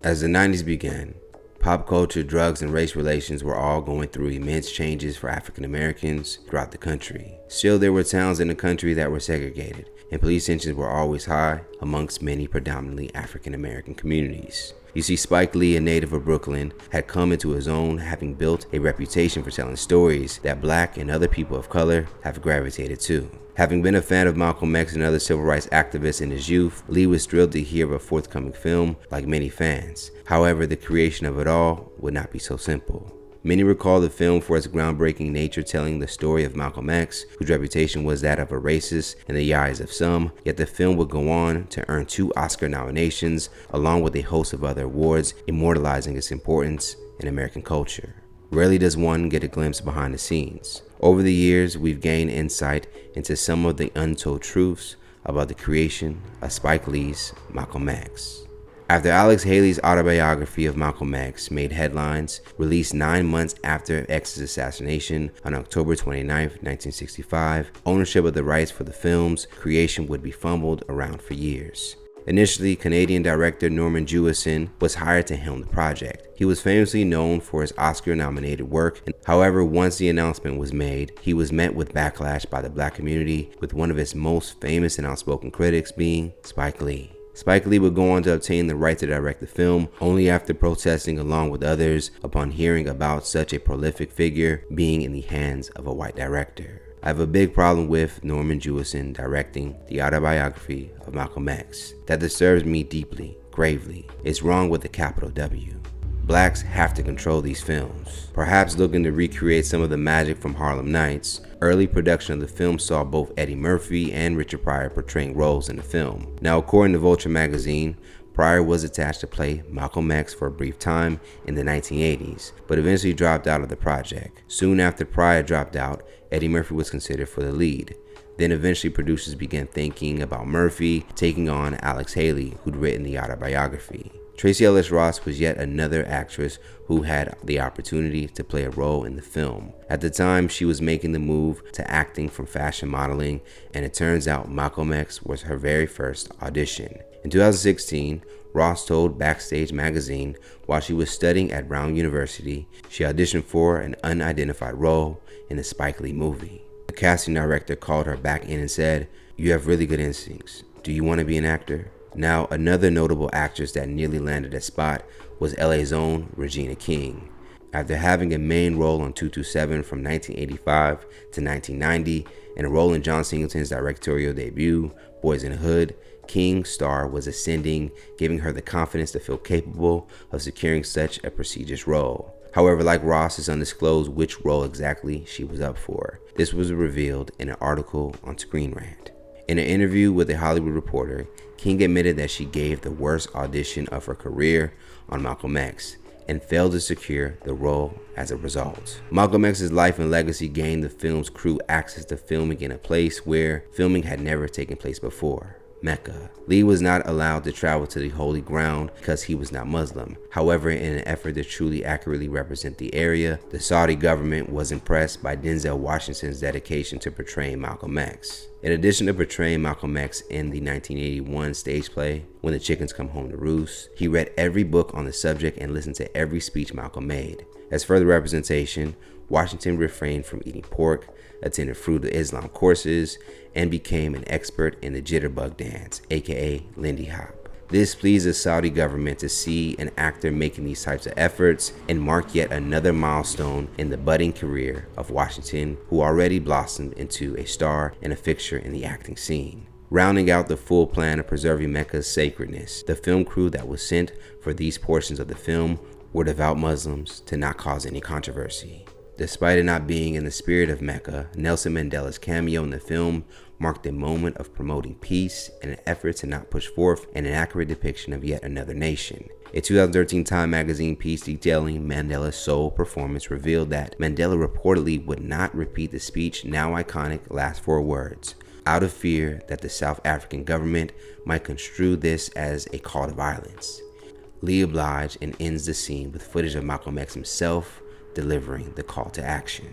As the 90s began, pop culture, drugs, and race relations were all going through immense changes for African Americans throughout the country. Still, there were towns in the country that were segregated, and police tensions were always high amongst many predominantly African American communities. You see, Spike Lee, a native of Brooklyn, had come into his own, having built a reputation for telling stories that black and other people of color have gravitated to. Having been a fan of Malcolm X and other civil rights activists in his youth, Lee was thrilled to hear of a forthcoming film like many fans. However, the creation of it all would not be so simple. Many recall the film for its groundbreaking nature, telling the story of Malcolm X, whose reputation was that of a racist in the eyes of some, yet the film would go on to earn 2 Oscar nominations, along with a host of other awards, immortalizing its importance in American culture. Rarely does one get a glimpse behind the scenes. Over the years, we've gained insight into some of the untold truths about the creation of Spike Lee's Malcolm X. After Alex Haley's autobiography of Malcolm X made headlines, released 9 months after X's assassination on October 29, 1965, ownership of the rights for the film's creation would be fumbled around for years. Initially, Canadian director Norman Jewison was hired to helm the project. He was famously known for his Oscar-nominated work. However, once the announcement was made, he was met with backlash by the black community, with one of its most famous and outspoken critics being Spike Lee. Spike Lee would go on to obtain the right to direct the film only after protesting along with others upon hearing about such a prolific figure being in the hands of a white director. I have a big problem with Norman Jewison directing the autobiography of Malcolm X. That disturbs me deeply, gravely. It's wrong with a capital W. Blacks have to control these films. Perhaps looking to recreate some of the magic from Harlem Nights, early production of the film saw both Eddie Murphy and Richard Pryor portraying roles in the film. Now, according to Vulture magazine, Pryor was attached to play Malcolm X for a brief time in the 1980s, but eventually dropped out of the project. Soon after Pryor dropped out, Eddie Murphy was considered for the lead. Then eventually producers began thinking about Murphy taking on Alex Haley, who'd written the autobiography. Tracee Ellis Ross was yet another actress who had the opportunity to play a role in the film. At the time, she was making the move to acting from fashion modeling, and it turns out Malcolm X was her very first audition. In 2016, Ross told Backstage magazine while she was studying at Brown University, she auditioned for an unidentified role in the Spike Lee movie. The casting director called her back in and said, "You have really good instincts. Do you want to be an actor?" Now, another notable actress that nearly landed a spot was LA's own Regina King. After having a main role on 227 from 1985 to 1990 and a role in John Singleton's directorial debut, Boys in the Hood, King's star was ascending, giving her the confidence to feel capable of securing such a prestigious role. However, like Ross, it's undisclosed which role exactly she was up for. This was revealed in an article on Screen Rant. In an interview with a Hollywood Reporter, King admitted that she gave the worst audition of her career on Malcolm X and failed to secure the role as a result. Malcolm X's life and legacy gained the film's crew access to filming in a place where filming had never taken place before, Mecca. Lee was not allowed to travel to the holy ground because he was not Muslim. However, in an effort to truly accurately represent the area, the Saudi government was impressed by Denzel Washington's dedication to portraying Malcolm X. In addition to portraying Malcolm X in the 1981 stage play, When the Chickens Come Home to Roost, he read every book on the subject and listened to every speech Malcolm made. As further representation, Washington refrained from eating pork, attended Fruit of Islam courses, and became an expert in the jitterbug dance, aka Lindy Hop. This pleased the Saudi government to see an actor making these types of efforts and marked yet another milestone in the budding career of Washington, who already blossomed into a star and a fixture in the acting scene. Rounding out the full plan of preserving Mecca's sacredness, the film crew that was sent for these portions of the film were devout Muslims to not cause any controversy. Despite it not being in the spirit of Mecca, Nelson Mandela's cameo in the film marked a moment of promoting peace and an effort to not push forth an inaccurate depiction of yet another nation. A 2013 Time magazine piece detailing Mandela's sole performance revealed that Mandela reportedly would not repeat the speech, now iconic, last 4 words, out of fear that the South African government might construe this as a call to violence. Lee obliged and ends the scene with footage of Malcolm X himself delivering the call to action.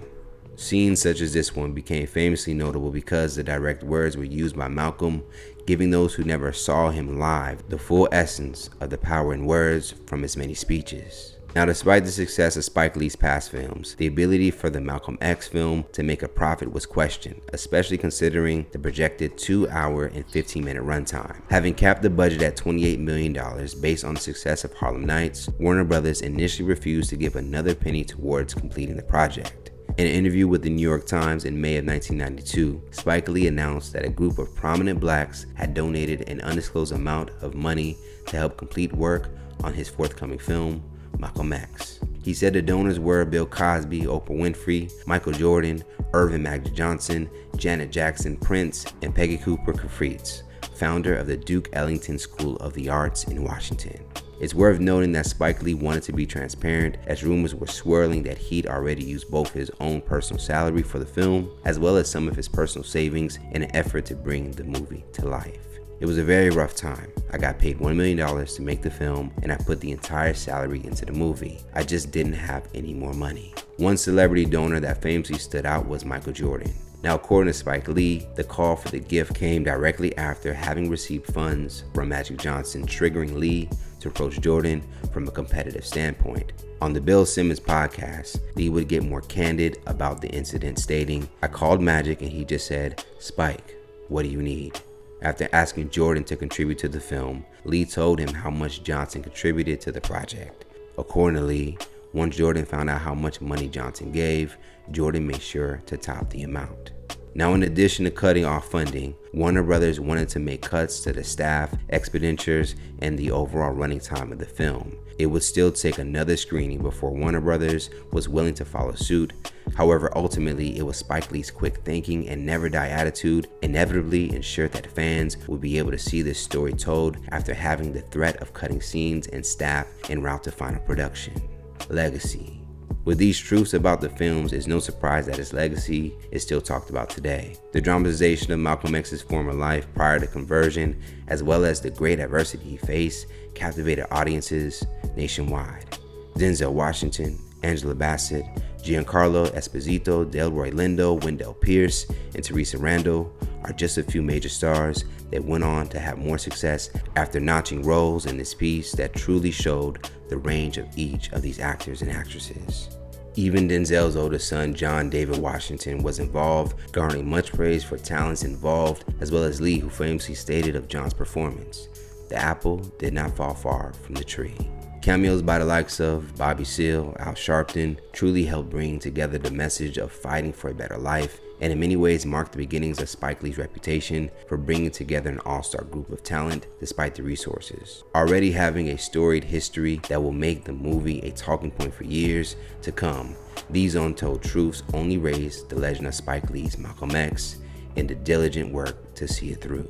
Scenes such as this one became famously notable because the direct words were used by Malcolm, giving those who never saw him live the full essence of the power in words from his many speeches. Now, despite the success of Spike Lee's past films, the ability for the Malcolm X film to make a profit was questioned, especially considering the projected 2-hour and 15-minute runtime. Having capped the budget at $28 million based on the success of Harlem Nights, Warner Brothers initially refused to give another penny towards completing the project. In an interview with the New York Times in May of 1992, Spike Lee announced that a group of prominent blacks had donated an undisclosed amount of money to help complete work on his forthcoming film, Malcolm X. He said the donors were Bill Cosby, Oprah Winfrey, Michael Jordan, Irvin Magic Johnson, Janet Jackson, Prince, and Peggy Cooper Cafritz, founder of the Duke Ellington School of the Arts in Washington. It's worth noting that Spike Lee wanted to be transparent, as rumors were swirling that he'd already used both his own personal salary for the film, as well as some of his personal savings in an effort to bring the movie to life. It was a very rough time. I got paid $1 million to make the film, and I put the entire salary into the movie. I just didn't have any more money. One celebrity donor that famously stood out was Michael Jordan. Now, according to Spike Lee, the call for the gift came directly after having received funds from Magic Johnson, triggering Lee to approach Jordan from a competitive standpoint. On the Bill Simmons podcast, Lee would get more candid about the incident, stating, "I called Magic and he just said, 'Spike, what do you need?' After asking Jordan to contribute to the film, Lee told him how much Johnson contributed to the project. Accordingly, once Jordan found out how much money Johnson gave, Jordan made sure to top the amount. Now, in addition to cutting off funding, Warner Brothers wanted to make cuts to the staff, expenditures, and the overall running time of the film. It would still take another screening before Warner Brothers was willing to follow suit. However, ultimately, it was Spike Lee's quick thinking and never die attitude inevitably ensured that fans would be able to see this story told after having the threat of cutting scenes and staff en route to final production. Legacy. With these truths about the films, it's no surprise that its legacy is still talked about today. The dramatization of Malcolm X's former life prior to conversion, as well as the great adversity he faced, captivated audiences nationwide. Denzel Washington, Angela Bassett, Giancarlo Esposito, Delroy Lindo, Wendell Pierce, and Teresa Randall are just a few major stars that went on to have more success after notching roles in this piece that truly showed the range of each of these actors and actresses. Even Denzel's oldest son, John David Washington, was involved, garnering much praise for talents involved, as well as Lee, who famously stated of John's performance, "The apple did not fall far from the tree." Cameos by the likes of Bobby Seale, Al Sharpton truly helped bring together the message of fighting for a better life, and in many ways marked the beginnings of Spike Lee's reputation for bringing together an all-star group of talent despite the resources. Already having a storied history that will make the movie a talking point for years to come, these untold truths only raise the legend of Spike Lee's Malcolm X and the diligent work to see it through.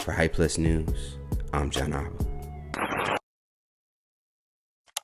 For Hype Plus News, I'm John Abba.